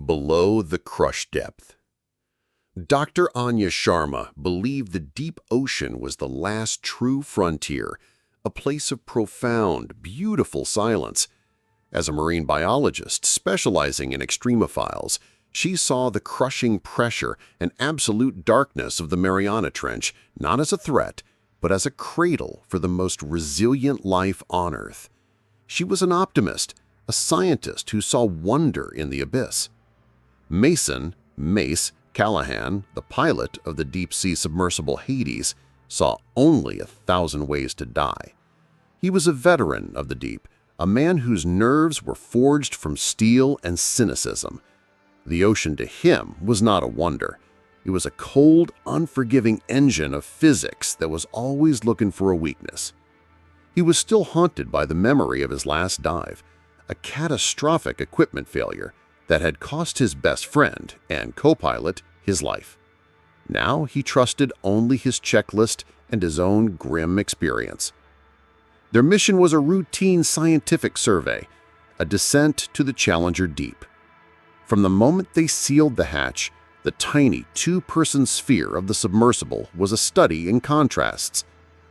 Below the crush depth. Dr. Anya Sharma believed the deep ocean was the last true frontier, a place of profound, beautiful silence. As a marine biologist specializing in extremophiles, she saw the crushing pressure and absolute darkness of the Mariana Trench not as a threat, but as a cradle for the most resilient life on Earth. She was an optimist, a scientist who saw wonder in the abyss. Mace, Callahan, the pilot of the deep-sea submersible Hades, saw only 1,000 ways to die. He was a veteran of the deep, a man whose nerves were forged from steel and cynicism. The ocean to him was not a wonder. It was a cold, unforgiving engine of physics that was always looking for a weakness. He was still haunted by the memory of his last dive, a catastrophic equipment failure that had cost his best friend and co-pilot his life. Now he trusted only his checklist and his own grim experience. Their mission was a routine scientific survey, a descent to the Challenger Deep. From the moment they sealed the hatch, the tiny two-person sphere of the submersible was a study in contrasts.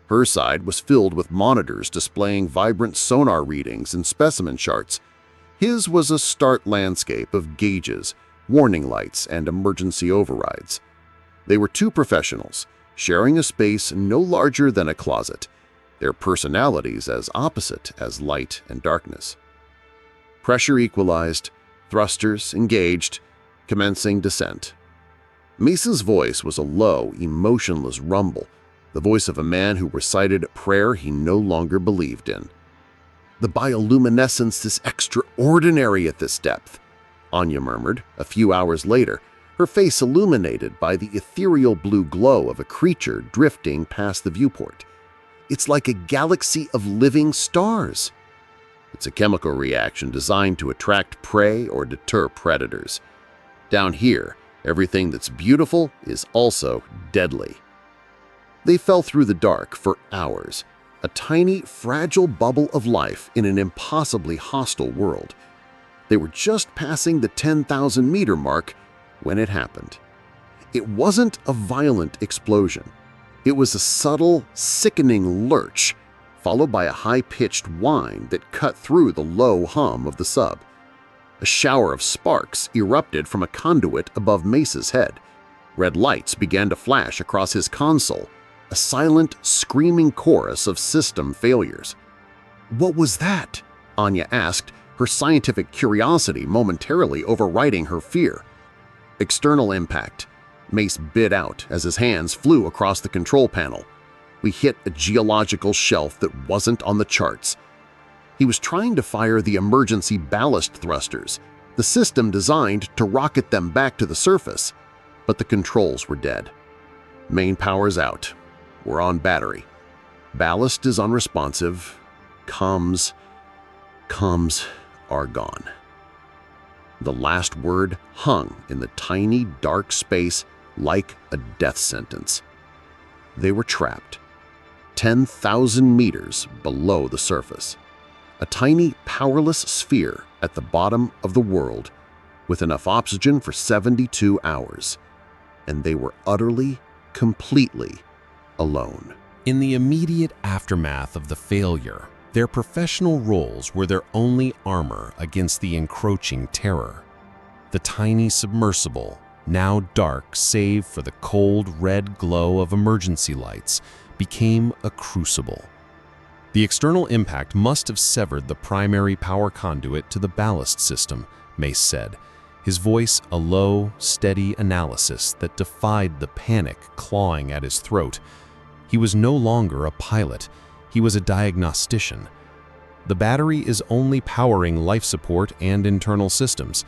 Her side was filled with monitors displaying vibrant sonar readings and specimen charts. His was a stark landscape of gauges, warning lights, and emergency overrides. They were two professionals, sharing a space no larger than a closet, their personalities as opposite as light and darkness. Pressure equalized, thrusters engaged, commencing descent. Mace's voice was a low, emotionless rumble, the voice of a man who recited a prayer he no longer believed in. "The bioluminescence is extraordinary at this depth," Anya murmured a few hours later, her face illuminated by the ethereal blue glow of a creature drifting past the viewport. "It's like a galaxy of living stars." It's a chemical reaction designed to attract prey or deter predators. Down here, everything that's beautiful is also deadly. They fell through the dark for hours, a tiny, fragile bubble of life in an impossibly hostile world. They were just passing the 10,000-meter mark when it happened. It wasn't a violent explosion. It was a subtle, sickening lurch, followed by a high-pitched whine that cut through the low hum of the sub. A shower of sparks erupted from a conduit above Mace's head. Red lights began to flash across his console, a silent, screaming chorus of system failures. "What was that?" Anya asked, her scientific curiosity momentarily overriding her fear. "External impact," Mace bit out as his hands flew across the control panel. "We hit a geological shelf that wasn't on the charts." He was trying to fire the emergency ballast thrusters, the system designed to rocket them back to the surface, but the controls were dead. "Main power's out. We're on battery. Ballast is unresponsive. Comms are gone." The last word hung in the tiny, dark space like a death sentence. They were trapped, 10,000 meters below the surface, a tiny, powerless sphere at the bottom of the world with enough oxygen for 72 hours, and they were utterly, completely alone. In the immediate aftermath of the failure, their professional roles were their only armor against the encroaching terror. The tiny submersible, now dark save for the cold red glow of emergency lights, became a crucible. The external impact must have severed the primary power conduit to the ballast system, Mace said, his voice a low, steady analysis that defied the panic clawing at his throat. He was no longer a pilot, he was a diagnostician. The battery is only powering life support and internal systems.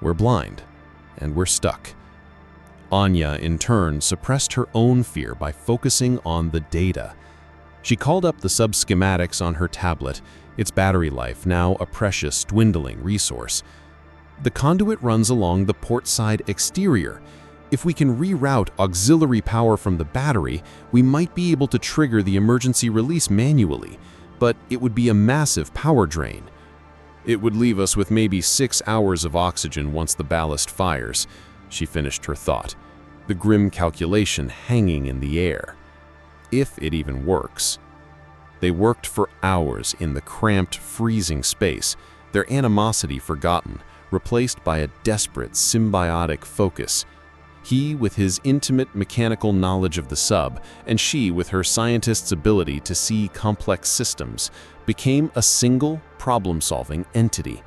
We're blind, and we're stuck. Anya, in turn, suppressed her own fear by focusing on the data. She called up the sub-schematics on her tablet, its battery life now a precious, dwindling resource. The conduit runs along the port-side exterior. If we can reroute auxiliary power from the battery, we might be able to trigger the emergency release manually, but it would be a massive power drain. It would leave us with maybe 6 hours of oxygen once the ballast fires, she finished her thought, the grim calculation hanging in the air. If it even works. They worked for hours in the cramped, freezing space, their animosity forgotten, replaced by a desperate, symbiotic focus. He with his intimate mechanical knowledge of the sub, and she with her scientist's ability to see complex systems, became a single, problem-solving entity.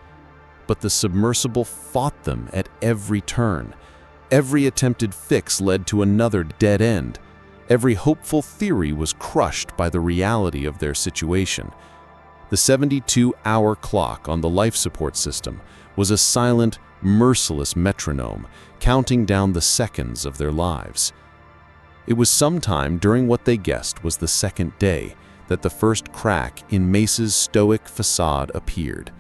But the submersible fought them at every turn. Every attempted fix led to another dead end. Every hopeful theory was crushed by the reality of their situation. The 72-hour clock on the life support system was a silent, merciless metronome, counting down the seconds of their lives. It was sometime during what they guessed was the second day that the first crack in Mace's stoic facade appeared.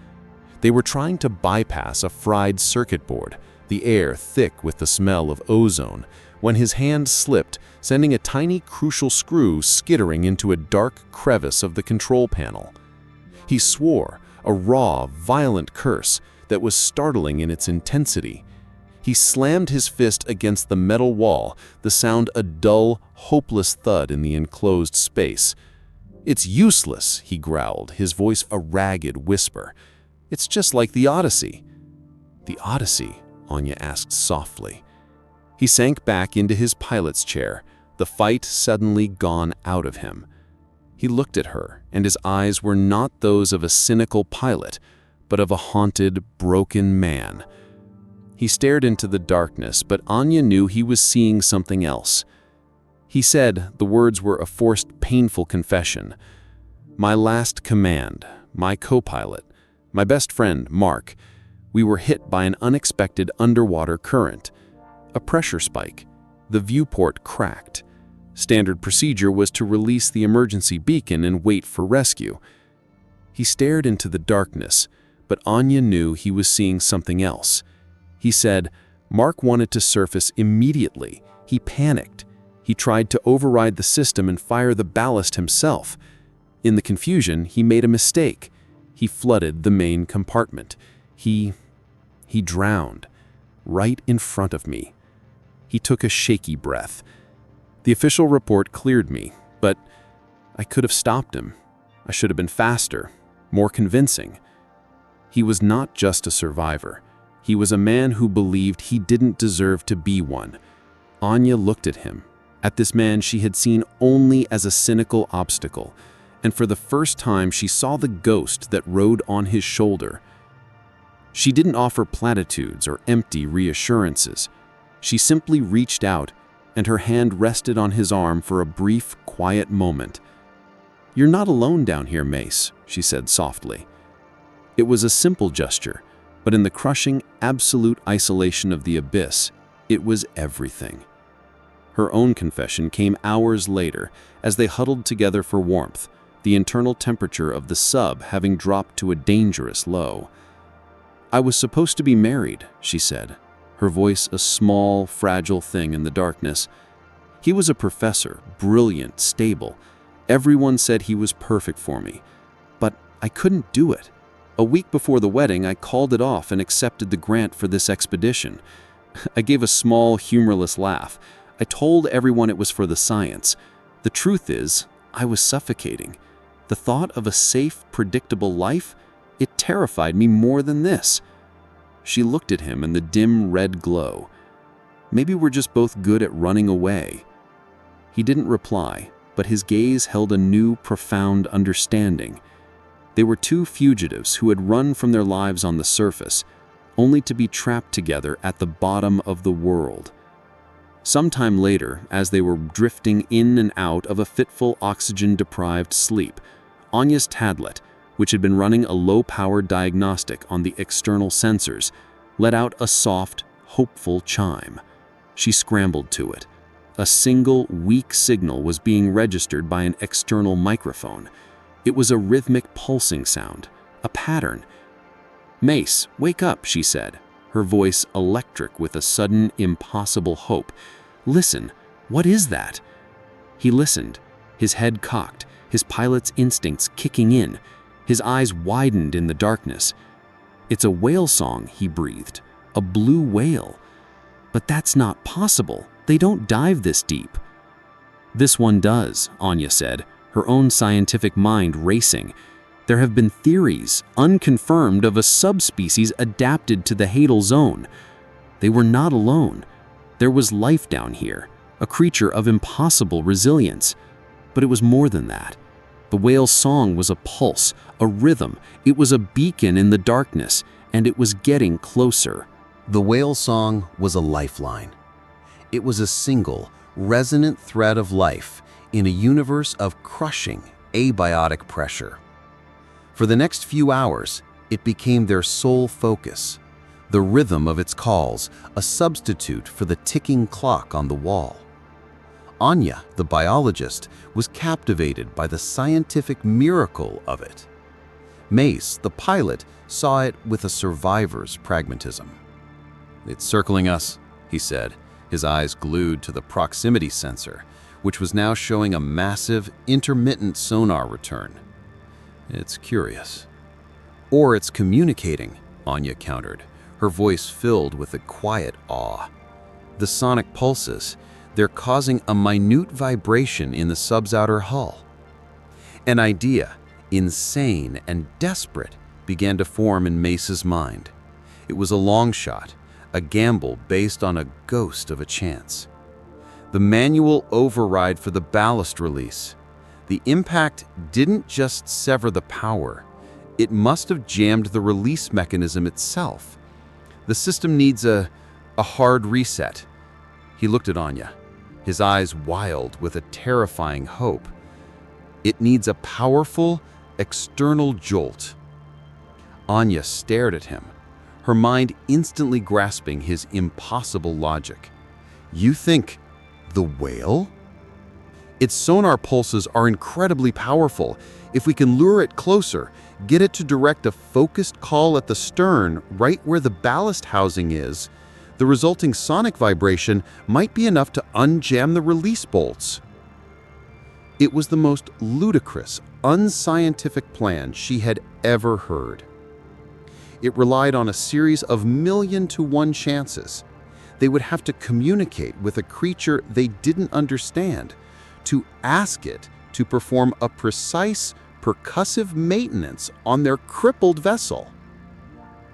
They were trying to bypass a fried circuit board, the air thick with the smell of ozone, when his hand slipped, sending a tiny crucial screw skittering into a dark crevice of the control panel. He swore, a raw, violent curse that was startling in its intensity. He slammed his fist against the metal wall, the sound a dull, hopeless thud in the enclosed space. "It's useless," he growled, his voice a ragged whisper. "It's just like the Odyssey." "The Odyssey?" Anya asked softly. He sank back into his pilot's chair, the fight suddenly gone out of him. He looked at her, and his eyes were not those of a cynical pilot, but of a haunted, broken man. He stared into the darkness, but Anya knew he was seeing something else. He said, the words were a forced, painful confession. "My last command, my co-pilot, my best friend, Mark, we were hit by an unexpected underwater current. A pressure spike. The viewport cracked. Standard procedure was to release the emergency beacon and wait for rescue." He stared into the darkness, but Anya knew he was seeing something else. He said, "Mark wanted to surface immediately. He panicked. He tried to override the system and fire the ballast himself. In the confusion, he made a mistake. He flooded the main compartment. He drowned. Right in front of me." He took a shaky breath. "The official report cleared me, but I could have stopped him. I should have been faster, more convincing." He was not just a survivor. He was a man who believed he didn't deserve to be one. Anya looked at him, at this man she had seen only as a cynical obstacle, and for the first time she saw the ghost that rode on his shoulder. She didn't offer platitudes or empty reassurances. She simply reached out, and her hand rested on his arm for a brief, quiet moment. "You're not alone down here, Mace," she said softly. It was a simple gesture, but in the crushing, absolute isolation of the abyss, it was everything. Her own confession came hours later as they huddled together for warmth, the internal temperature of the sub having dropped to a dangerous low. "I was supposed to be married," she said, her voice a small, fragile thing in the darkness. "He was a professor, brilliant, stable. Everyone said he was perfect for me. But I couldn't do it. A week before the wedding, I called it off and accepted the grant for this expedition." I gave a small, humorless laugh. "I told everyone it was for the science. The truth is, I was suffocating. The thought of a safe, predictable life, it terrified me more than this." She looked at him in the dim red glow. "Maybe we're just both good at running away." He didn't reply, but his gaze held a new, profound understanding. They were two fugitives who had run from their lives on the surface, only to be trapped together at the bottom of the world. Sometime later, as they were drifting in and out of a fitful, oxygen-deprived sleep, Anya's tablet, which had been running a low-powered diagnostic on the external sensors, let out a soft, hopeful chime. She scrambled to it. A single, weak signal was being registered by an external microphone. It was a rhythmic pulsing sound, a pattern. "Mace, wake up," she said, her voice electric with a sudden, impossible hope. "Listen, what is that?" He listened, his head cocked, his pilot's instincts kicking in. His eyes widened in the darkness. "It's a whale song," he breathed. "A blue whale. But that's not possible. They don't dive this deep." "This one does," Anya said, her own scientific mind racing. "There have been theories, unconfirmed, of a subspecies adapted to the Hadal Zone. They were not alone. There was life down here, a creature of impossible resilience. But it was more than that. The whale's song was a pulse, a rhythm. It was a beacon in the darkness, and it was getting closer." The whale song was a lifeline. It was a single, resonant thread of life in a universe of crushing, abiotic pressure. For the next few hours, it became their sole focus. The rhythm of its calls, a substitute for the ticking clock on the wall. Anya, the biologist, was captivated by the scientific miracle of it. Mace, the pilot, saw it with a survivor's pragmatism. "It's circling us," he said, his eyes glued to the proximity sensor, which was now showing a massive, intermittent sonar return. "It's curious." "Or it's communicating," Anya countered, her voice filled with a quiet awe. "The sonic pulses, they're causing a minute vibration in the sub's outer hull." An idea, insane and desperate, began to form in Mace's mind. It was a long shot, a gamble based on a ghost of a chance. The manual override for the ballast release. The impact didn't just sever the power, it must have jammed the release mechanism itself. The system needs a hard reset. He looked at Anya, his eyes wild with a terrifying hope. It needs a powerful, external jolt. Anya stared at him, her mind instantly grasping his impossible logic. "You think the whale?" "Its sonar pulses are incredibly powerful. If we can lure it closer, get it to direct a focused call at the stern, right where the ballast housing is, the resulting sonic vibration might be enough to unjam the release bolts." It was the most ludicrous, unscientific plan she had ever heard. It relied on a series of 1,000,000-to-1 chances. They would have to communicate with a creature they didn't understand, to ask it to perform a precise, percussive maintenance on their crippled vessel.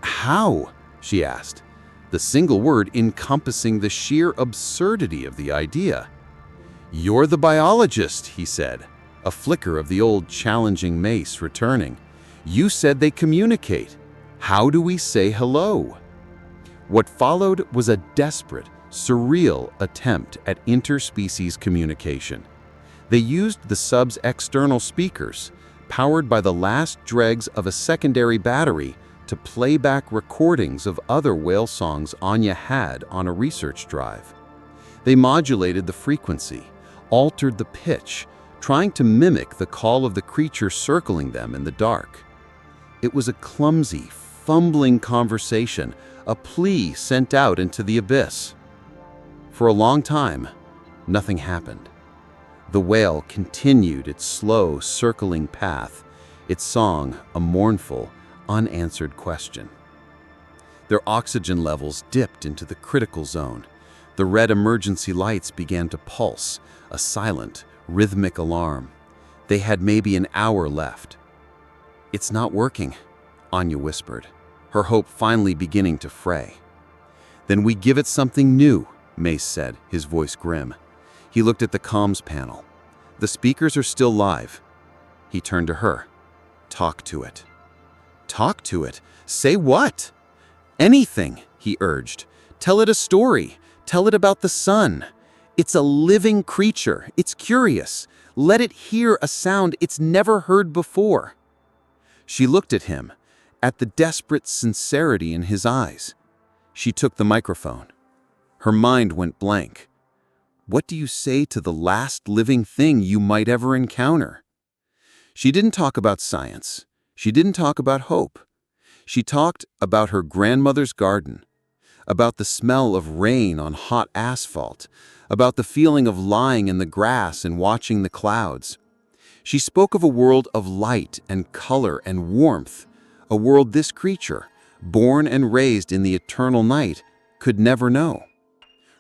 "How?" she asked, the single word encompassing the sheer absurdity of the idea. "You're the biologist," he said, a flicker of the old challenging Mace returning. "You said they communicate. How do we say hello?" What followed was a desperate, surreal attempt at interspecies communication. They used the sub's external speakers, powered by the last dregs of a secondary battery, to play back recordings of other whale songs Anya had on a research drive. They modulated the frequency, altered the pitch, trying to mimic the call of the creature circling them in the dark. It was a clumsy, fumbling conversation, a plea sent out into the abyss. For a long time, nothing happened. The whale continued its slow, circling path, its song a mournful, unanswered question. Their oxygen levels dipped into the critical zone. The red emergency lights began to pulse, a silent, rhythmic alarm. They had maybe an hour left. "It's not working," Anya whispered, her hope finally beginning to fray. "Then we give it something new," Mace said, his voice grim. He looked at the comms panel. "The speakers are still live." He turned to her. "Talk to it." "Talk to it? Say what?" "Anything," he urged. "Tell it a story. Tell it about the sun. It's a living creature. It's curious. Let it hear a sound it's never heard before." She looked at him, at the desperate sincerity in his eyes. She took the microphone. Her mind went blank. What do you say to the last living thing you might ever encounter? She didn't talk about science. She didn't talk about hope. She talked about her grandmother's garden, about the smell of rain on hot asphalt, about the feeling of lying in the grass and watching the clouds. She spoke of a world of light and color and warmth, a world this creature, born and raised in the eternal night, could never know.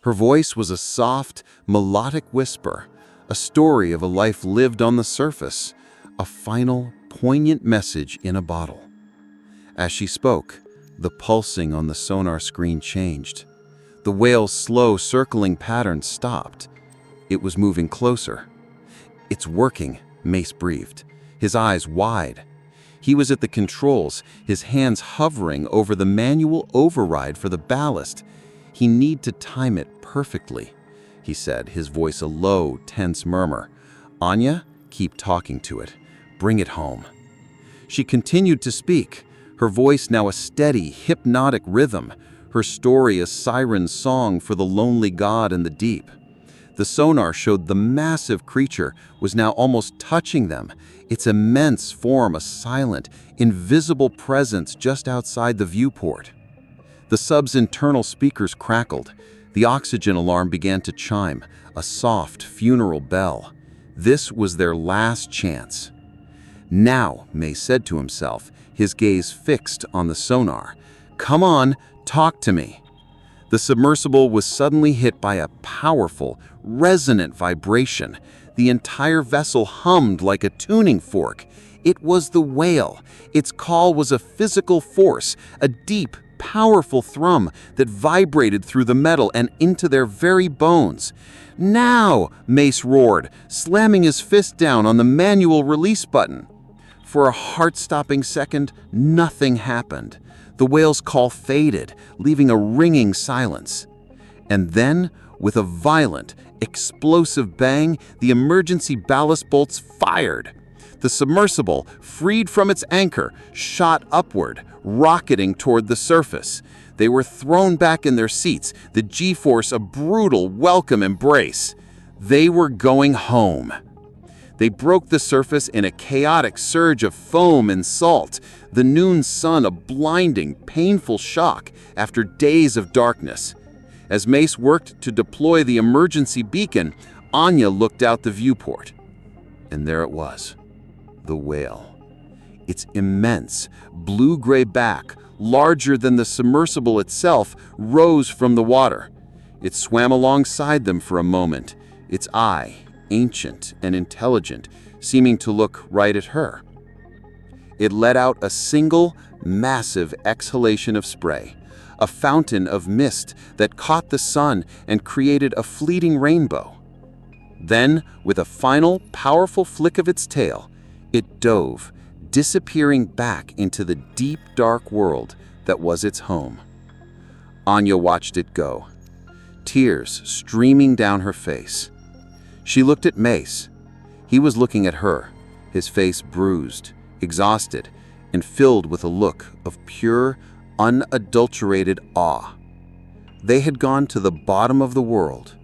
Her voice was a soft, melodic whisper, a story of a life lived on the surface, a final, poignant message in a bottle. As she spoke, the pulsing on the sonar screen changed. The whale's slow, circling pattern stopped. It was moving closer. "It's working," Mace breathed, his eyes wide. He was at the controls, his hands hovering over the manual override for the ballast. "He need to time it perfectly," he said, his voice a low, tense murmur. "Anya, keep talking to it. Bring it home." She continued to speak, her voice now a steady, hypnotic rhythm, her story a siren song for the lonely god in the deep. The sonar showed the massive creature was now almost touching them, its immense form a silent, invisible presence just outside the viewport. The sub's internal speakers crackled. The oxygen alarm began to chime, a soft funeral bell. This was their last chance. "Now," Mace said to himself, his gaze fixed on the sonar. "Come on, talk to me." The submersible was suddenly hit by a powerful, resonant vibration. The entire vessel hummed like a tuning fork. It was the whale. Its call was a physical force, a deep, powerful thrum that vibrated through the metal and into their very bones. "Now!" Mace roared, slamming his fist down on the manual release button. For a heart-stopping second, nothing happened. The whale's call faded, leaving a ringing silence. And then, with a violent, explosive bang, the emergency ballast bolts fired. The submersible, freed from its anchor, shot upward, rocketing toward the surface. They were thrown back in their seats, the G-force a brutal, welcome embrace. They were going home. They broke the surface in a chaotic surge of foam and salt, the noon sun a blinding, painful shock after days of darkness. As Mace worked to deploy the emergency beacon, Anya looked out the viewport. And there it was, the whale. Its immense, blue-gray back, larger than the submersible itself, rose from the water. It swam alongside them for a moment, its eye, ancient and intelligent, seeming to look right at her. It let out a single, massive exhalation of spray, a fountain of mist that caught the sun and created a fleeting rainbow. Then, with a final, powerful flick of its tail, it dove, disappearing back into the deep, dark world that was its home. Anya watched it go, tears streaming down her face. She looked at Mace. He was looking at her, his face bruised, exhausted, and filled with a look of pure, unadulterated awe. They had gone to the bottom of the world,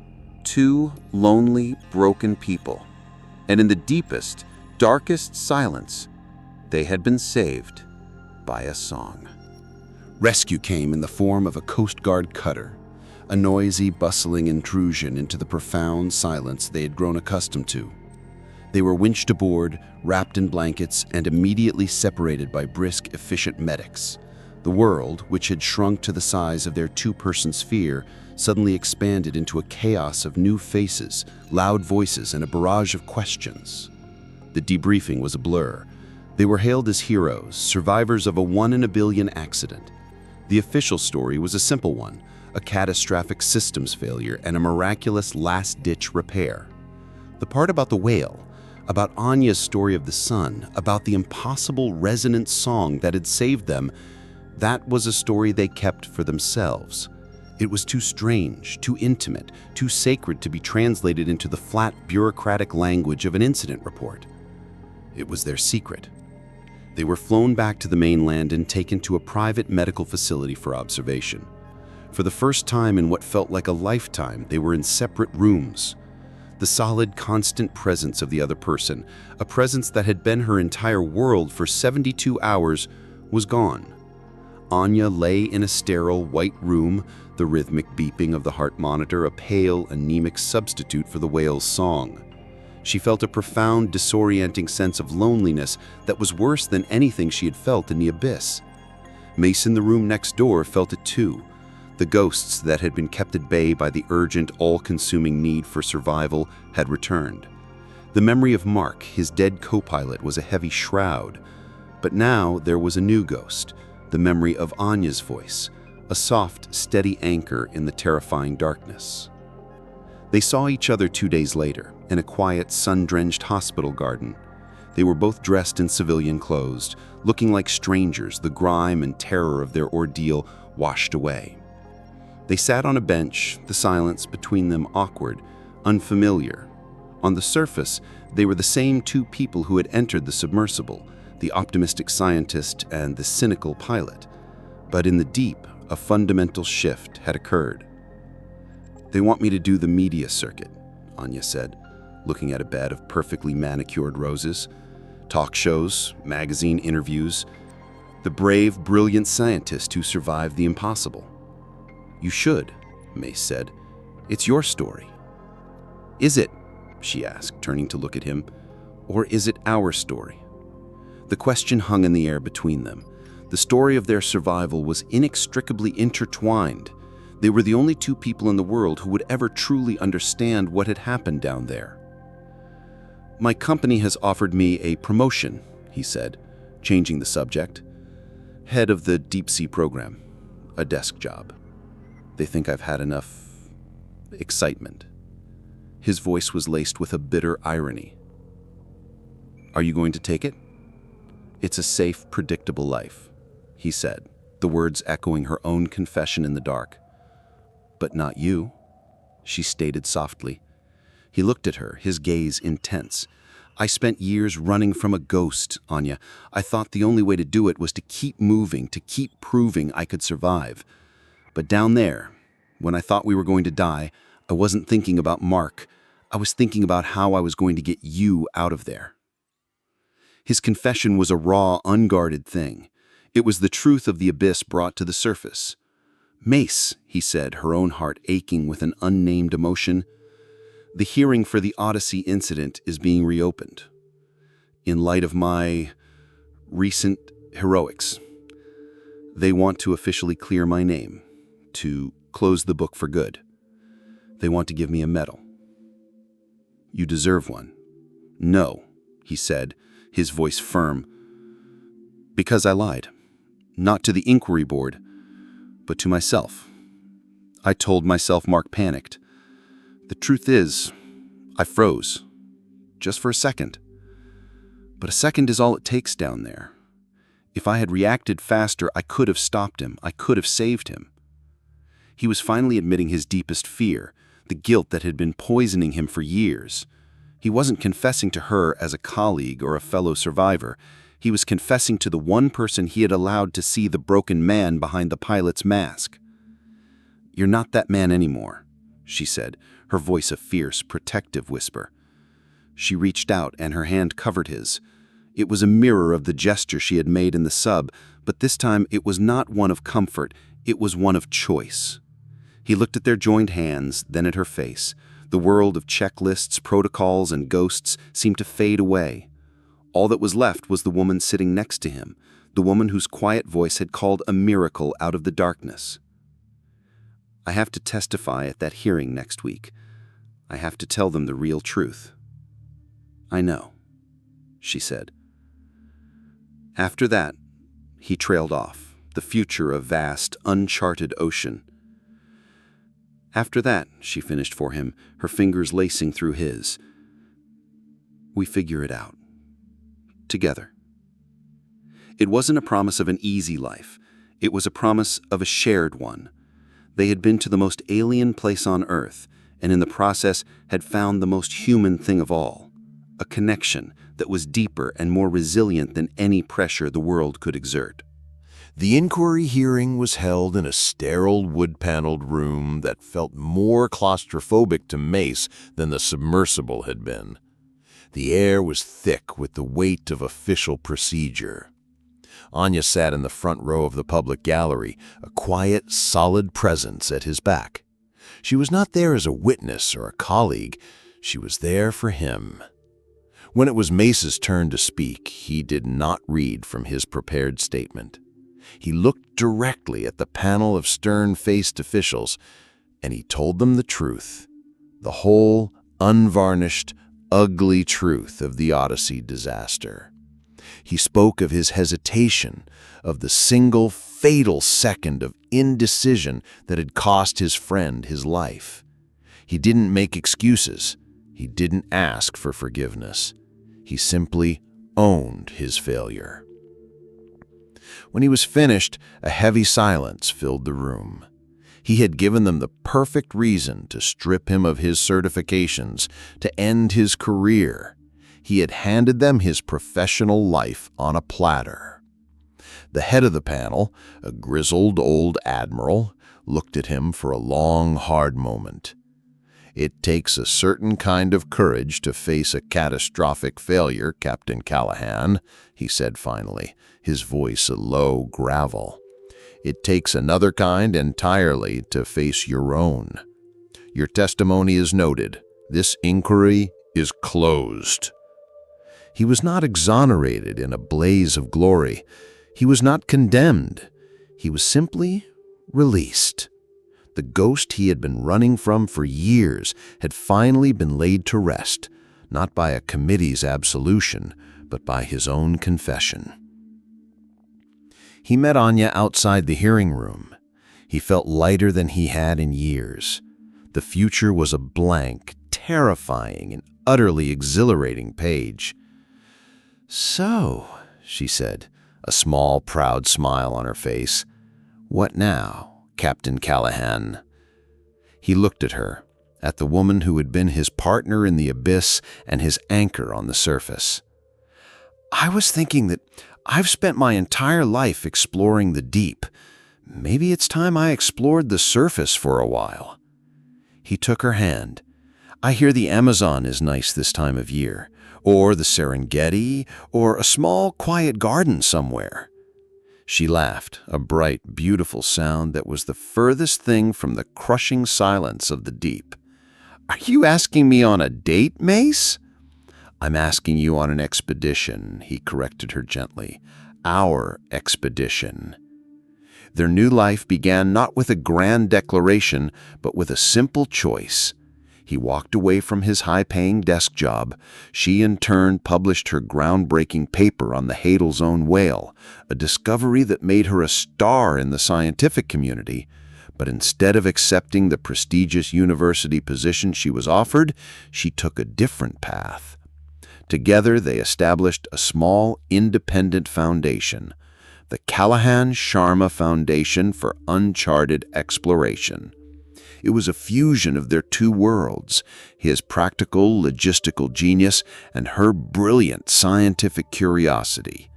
two lonely, broken people, and in the deepest, darkest silence, they had been saved by a song. Rescue came in the form of a Coast Guard cutter, a noisy, bustling intrusion into the profound silence they had grown accustomed to. They were winched aboard, wrapped in blankets, and immediately separated by brisk, efficient medics. The world, which had shrunk to the size of their two-person sphere, suddenly expanded into a chaos of new faces, loud voices, and a barrage of questions. The debriefing was a blur. They were hailed as heroes, survivors of a 1 in a billion accident. The official story was a simple one, a catastrophic systems failure and a miraculous last-ditch repair. The part about the whale, about Anya's story of the sun, about the impossible resonant song that had saved them, that was a story they kept for themselves. It was too strange, too intimate, too sacred to be translated into the flat, bureaucratic language of an incident report. It was their secret. They were flown back to the mainland and taken to a private medical facility for observation. For the first time in what felt like a lifetime, they were in separate rooms. The solid, constant presence of the other person, a presence that had been her entire world for 72 hours, was gone. Anya lay in a sterile, white room, the rhythmic beeping of the heart monitor a pale, anemic substitute for the whale's song. She felt a profound, disorienting sense of loneliness that was worse than anything she had felt in the abyss. Mace in the room next door felt it too. The ghosts that had been kept at bay by the urgent, all-consuming need for survival had returned. The memory of Mark, his dead co-pilot, was a heavy shroud. But now there was a new ghost, the memory of Anya's voice, a soft, steady anchor in the terrifying darkness. They saw each other 2 days later, in a quiet, sun-drenched hospital garden. They were both dressed in civilian clothes, looking like strangers, the grime and terror of their ordeal washed away. They sat on a bench, the silence between them awkward, unfamiliar. On the surface, they were the same two people who had entered the submersible, the optimistic scientist and the cynical pilot. But in the deep, a fundamental shift had occurred. "They want me to do the media circuit," Anya said, looking at a bed of perfectly manicured roses. "Talk shows, magazine interviews. The brave, brilliant scientist who survived the impossible." "You should," Mace said. "It's your story." "Is it?" she asked, turning to look at him. "Or is it our story?" The question hung in the air between them. The story of their survival was inextricably intertwined. They were the only two people in the world who would ever truly understand what had happened down there. "My company has offered me a promotion," he said, changing the subject. "Head of the deep-sea program. A desk job. They think I've had enough excitement." His voice was laced with a bitter irony. "Are you going to take it?" "It's a safe, predictable life," he said, the words echoing her own confession in the dark. "But not you," she stated softly. He looked at her, his gaze intense. "I spent years running from a ghost, Anya. I thought the only way to do it was to keep moving, to keep proving I could survive. But down there, when I thought we were going to die, I wasn't thinking about Mark. I was thinking about how I was going to get you out of there." His confession was a raw, unguarded thing. It was the truth of the abyss brought to the surface. "Mace," he said, her own heart aching with an unnamed emotion, "the hearing for the Odyssey incident is being reopened. In light of my recent heroics, they want to officially clear my name, to close the book for good. They want to give me a medal." "You deserve one." "No," he said, his voice firm. "Because I lied. Not to the inquiry board, but to myself. I told myself Mark panicked. The truth is, I froze. Just for a second. But a second is all it takes down there. If I had reacted faster, I could have stopped him. I could have saved him." He was finally admitting his deepest fear, the guilt that had been poisoning him for years. He wasn't confessing to her as a colleague or a fellow survivor. He was confessing to the one person he had allowed to see the broken man behind the pilot's mask. "You're not that man anymore," she said, her voice a fierce, protective whisper. She reached out and her hand covered his. It was a mirror of the gesture she had made in the sub, but this time it was not one of comfort, it was one of choice. He looked at their joined hands, then at her face. The world of checklists, protocols, and ghosts seemed to fade away. All that was left was the woman sitting next to him, the woman whose quiet voice had called a miracle out of the darkness. "I have to testify at that hearing next week. I have to tell them the real truth." "I know," she said. After that, he trailed off, the future a vast, uncharted ocean. "After that," she finished for him, her fingers lacing through his, "we figure it out. Together." It wasn't a promise of an easy life. It was a promise of a shared one. They had been to the most alien place on Earth, and in the process had found the most human thing of all, a connection that was deeper and more resilient than any pressure the world could exert. The inquiry hearing was held in a sterile wood-paneled room that felt more claustrophobic to Mace than the submersible had been. The air was thick with the weight of official procedure. Anya sat in the front row of the public gallery, a quiet, solid presence at his back. She was not there as a witness or a colleague. She was there for him. When it was Mace's turn to speak, he did not read from his prepared statement. He looked directly at the panel of stern-faced officials, and he told them the truth, the whole, unvarnished, ugly truth of the Odyssey disaster. He spoke of his hesitation, of the single fatal second of indecision that had cost his friend his life. He didn't make excuses. He didn't ask for forgiveness. He simply owned his failure. When he was finished, a heavy silence filled the room. He had given them the perfect reason to strip him of his certifications, to end his career. He had handed them his professional life on a platter. The head of the panel, a grizzled old admiral, looked at him for a long, hard moment. "It takes a certain kind of courage to face a catastrophic failure, Captain Callahan," he said finally, his voice a low gravel. "It takes another kind entirely to face your own. Your testimony is noted. This inquiry is closed." He was not exonerated in a blaze of glory. He was not condemned. He was simply released. The ghost he had been running from for years had finally been laid to rest, not by a committee's absolution, but by his own confession. He met Anya outside the hearing room. He felt lighter than he had in years. The future was a blank, terrifying, and utterly exhilarating page. "So," she said, a small, proud smile on her face, "what now, Captain Callahan?" He looked at her, at the woman who had been his partner in the abyss and his anchor on the surface. "I was thinking that I've spent my entire life exploring the deep. Maybe it's time I explored the surface for a while." He took her hand. "I hear the Amazon is nice this time of year, or the Serengeti, or a small, quiet garden somewhere." She laughed, a bright, beautiful sound that was the furthest thing from the crushing silence of the deep. "Are you asking me on a date, Mace?" "I'm asking you on an expedition," he corrected her gently. "Our expedition." Their new life began not with a grand declaration, but with a simple choice. He walked away from his high-paying desk job. She, in turn, published her groundbreaking paper on the Hadal Zone whale, a discovery that made her a star in the scientific community. But instead of accepting the prestigious university position she was offered, she took a different path. Together, they established a small, independent foundation, the Anya Sharma Foundation for Uncharted Exploration. It was a fusion of their two worlds, his practical, logistical genius and her brilliant scientific curiosity.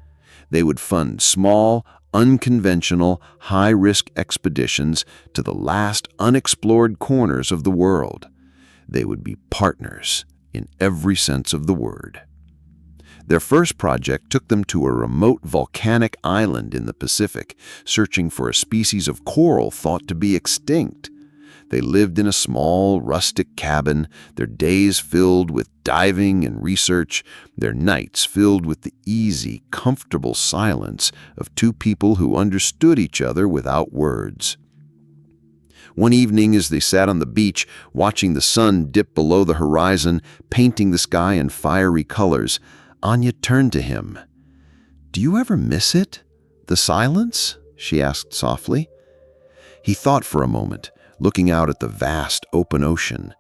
They would fund small, unconventional, high-risk expeditions to the last unexplored corners of the world. They would be partners in every sense of the word. Their first project took them to a remote volcanic island in the Pacific, searching for a species of coral thought to be extinct. They lived in a small, rustic cabin, their days filled with diving and research, their nights filled with the easy, comfortable silence of two people who understood each other without words. One evening, as they sat on the beach, watching the sun dip below the horizon, painting the sky in fiery colors, Anya turned to him. "Do you ever miss it? The silence?" she asked softly. He thought for a moment, looking out at the vast open ocean.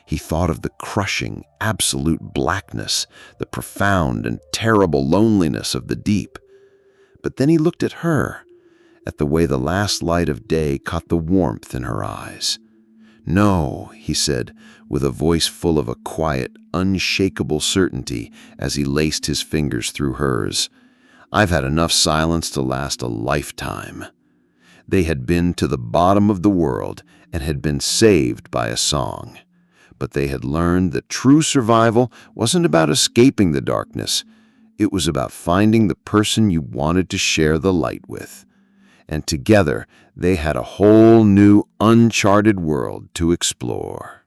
He thought of the crushing, absolute blackness, the profound and terrible loneliness of the deep. But then he looked at her, at the way the last light of day caught the warmth in her eyes. "No," he said, with a voice full of a quiet, unshakable certainty as he laced his fingers through hers. "I've had enough silence to last a lifetime." They had been to the bottom of the world and had been saved by a song. But they had learned that true survival wasn't about escaping the darkness. It was about finding the person you wanted to share the light with. And together, they had a whole new, uncharted world to explore.